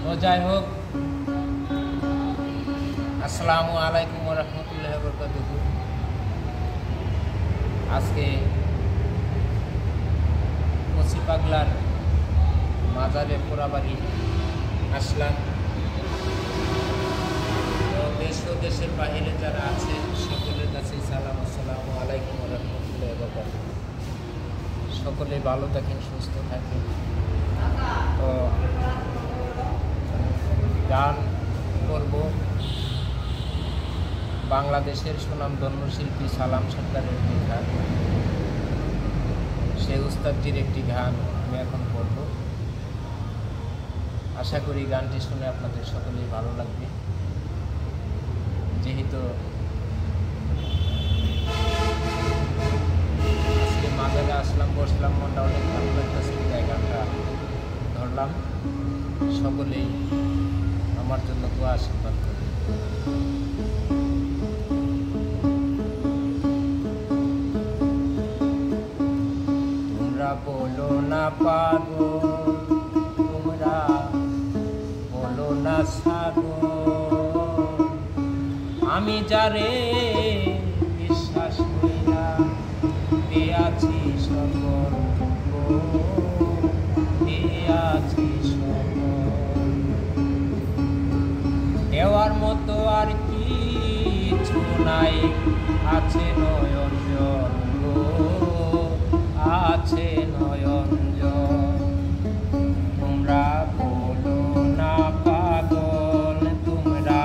ও যাই হোক, আসসালামু আলাইকুম ওয়া রাহমাতুল্লাহি ওয়া বারাকাতুহু। আজকে কচি পাগলার মাজারে পোড়াবাড়ি আসলাম। তো দেশ ও দেশের বাইরে যারা আছে সকলের কাছে সালাম, আসসালামু আলাইকুম ওয়া রাহমাতুল্লাহি ওয়া বারাকাতুহু। সকলে ভালো থাকেন, সুস্থ থাকেন। তো গান করব বাংলাদেশের সুনামধন্য শিল্পী সালাম সরকারের লেখা, সেই উস্তাদজির একটি গান আমি এখন করব। আশা করি গানটি শুনে আপনাদের সকলেই ভালো লাগবে। যেহেতু আজকে মাজারে আসলাম, বসলাম, মনটা অনেক ভালো লাগতেছে, তাই গানটা ধরলাম। সকলেই আমার জন্য দোয়া আশীর্বাদ করবে। তোমরা বলো না পাগল, তোমরা বলো না সাগর, আমি যারে বিশ্বাস কইরা পেয়াছি সকল, পেয়াছি সকল, দেওয়ার মতো আর কিছু নাই, আছে নয়ন জল গো, আছে নয়ন জল। তোমরা বলো না পাগল, তোমরা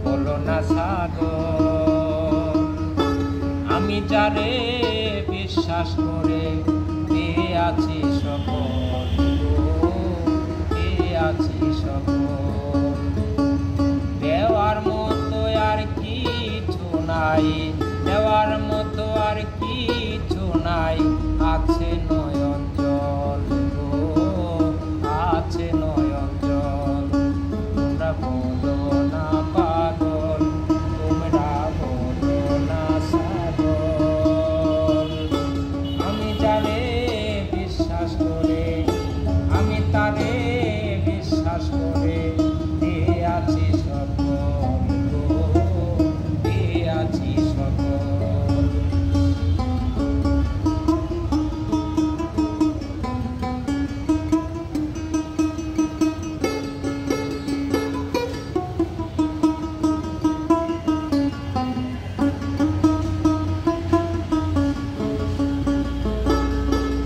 বলো না সাগর, আমি যারে বিশ্বাস করে পেয়াছি সকল, পেয়াছি সকল, দেওয়ার মতো আর কিছু নাই, দেওয়ার মতো আর কিছু নাই, আছে নয়ন জল গো, আছে নয়ন জল। তোমরা বলো না পাগল, তোমরা বলো না সাগর, আমি যারে বিশ্বাস করে, আমি তারে বিশ্বাস করে পেয়াছি সকল গো, পেয়াছি সকল।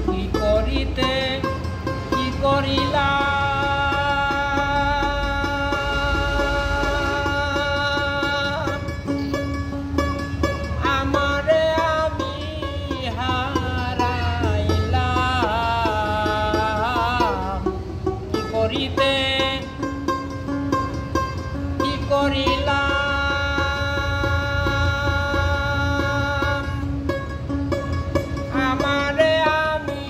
কি করিতে কি করিলা, আমারে আমি হারাইলাম, কি করিতে কি করিলাম, আমারে আমি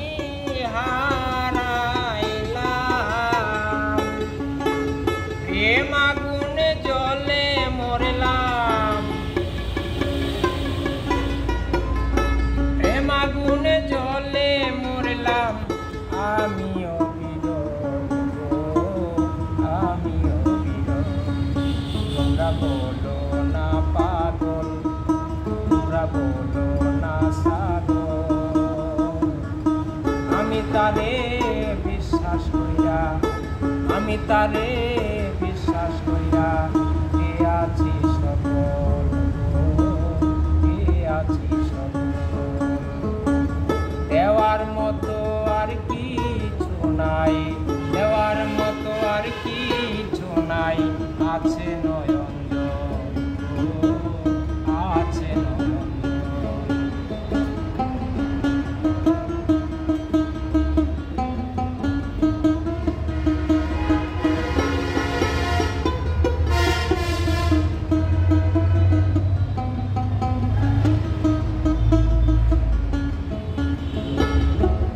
হারাইলাম, প্রেম আগুনে জ্বলে মরলাম, প্রেম আগুনে জ্বলে মরলাম, আমি অবিরল গো, আমি অবিরল। তোমরা বলো না পাগল, তোমরা বলো না সাগর, আমি তারে বিশ্বাস কইরা, আমি তারে বিশ্বাস কইরা পেয়াছি সকল, পেয়াছি সকল, দেওয়ার মতো আর কিছু নাই, দেওয়ার মতো আর কিছু নাই, আছে নয়ন জল গো, আছে নয়ন জল।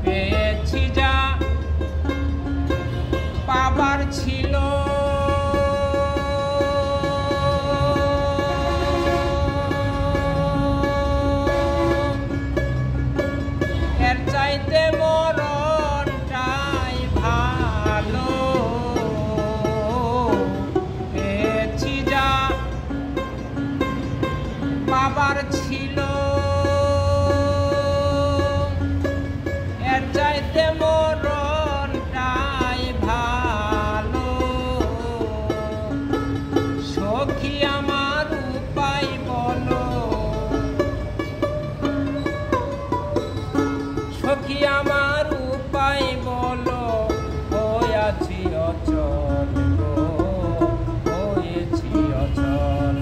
পেয়েছি যা পাবার ছিল, এর চাইতে মরণটাই ভালো, অচল গো, হয়েছি অচল।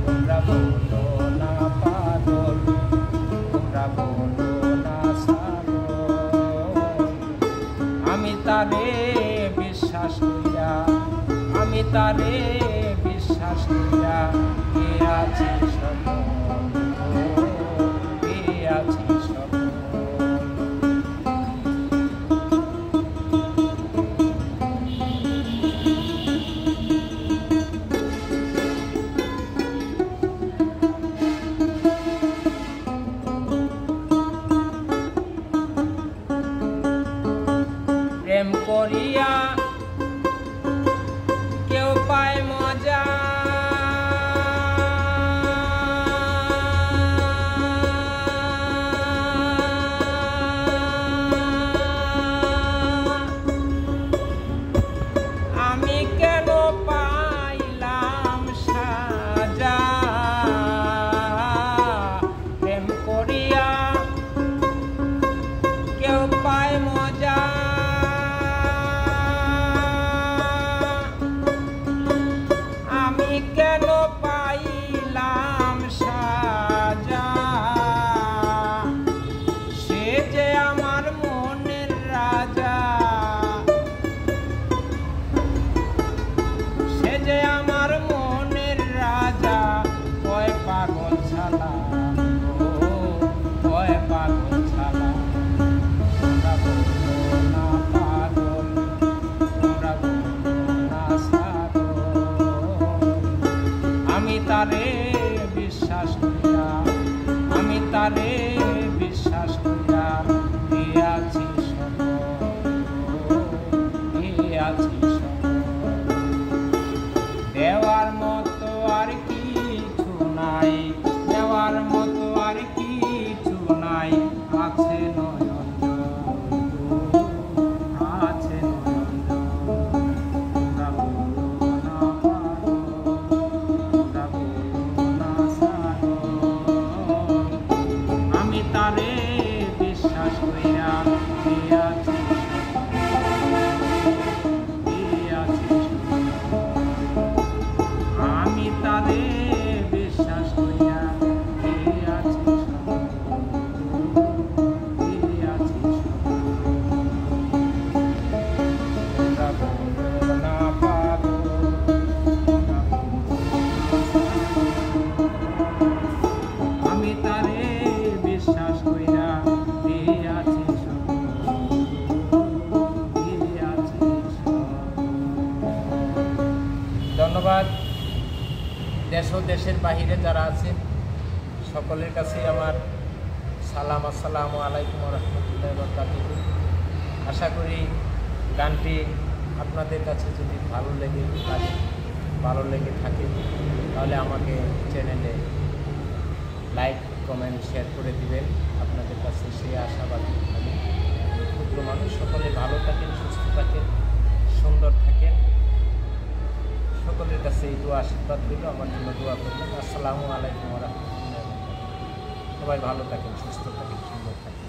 তোমরা বলো না পাগল, তোমরা বলো না ছাগল। আমি তারে বিশ্বাস কইরা, আমি তারে বিশ্বাস কইরা কে আছি সকল গো, কে আছি সকল। প্রেম করিয়া কেউ পায় মজা, আমি কেন পাইলাম সাজা। প্রেম করিয়া কেউ পায় মজা, আমি কেন পাইলাম সাজা। সে যে আমার মনের রাজা, সে যে আমার মনের রাজা। কয় পাগল ছালা গো, কয় পাগল ছালা। তোমরা বলো না পাগল, তোমরা বলো না ছাগল। আমি তারে বিশ্বাস কইরা, আমি তারে বিশ্বাস কইরা কে আছি সকল গো, কে আছি সকল। দেওয়ার মতো আর কিছু নাই, দেওয়ার মতো আর কিছু নাই। আছে নয়ন জল, আছে নয়ন জল। তোমরা বলো না পাগল, তোমরা বলো না ছাগল। আমি তারে বিশ্বাস কইরা কে আছি সকল, কে আছি সকল। আমি তারে বিশ্বাস কইরা কে আছি সকল, কে আছি সকল। তোমরা বলো না পাগল, তোমরা বলো না ছাগল। আমি তারে বিশ্বাস কইরা কে আছি সকল, কে আছি সকল। ধন্যবাদ। দেশ ও দেশের বাহিরে যারা আছেন সকলের কাছে আমার সালাম, আসসালামু আলাইকুম রহমতুল্লাহ বারাকাতুহু। আশা করি গানটি আপনাদের কাছে যদি ভালো লেগে থাকে তাহলে আমাকে চ্যানেলে লাইক কমেন্ট শেয়ার করে দিবেন। আপনাদের কাছে সেই আশাবাদী আমি। ক্ষুদ্র মানুষ, সকলে ভালো থাকেন, সুস্থ থাকেন, সুন্দর থাকেন। সকলের কাছে এই দোয়া আশীর্বাদ রইল, আমার জন্য দোয়া করবেন। আসসালামু আলাইকুম ওয়া রাহমাতুল্লাহি ওয়া বারাকাতুহু। সবাই ভালো থাকেন, সুস্থ থাকেন, সুন্দর থাকেন।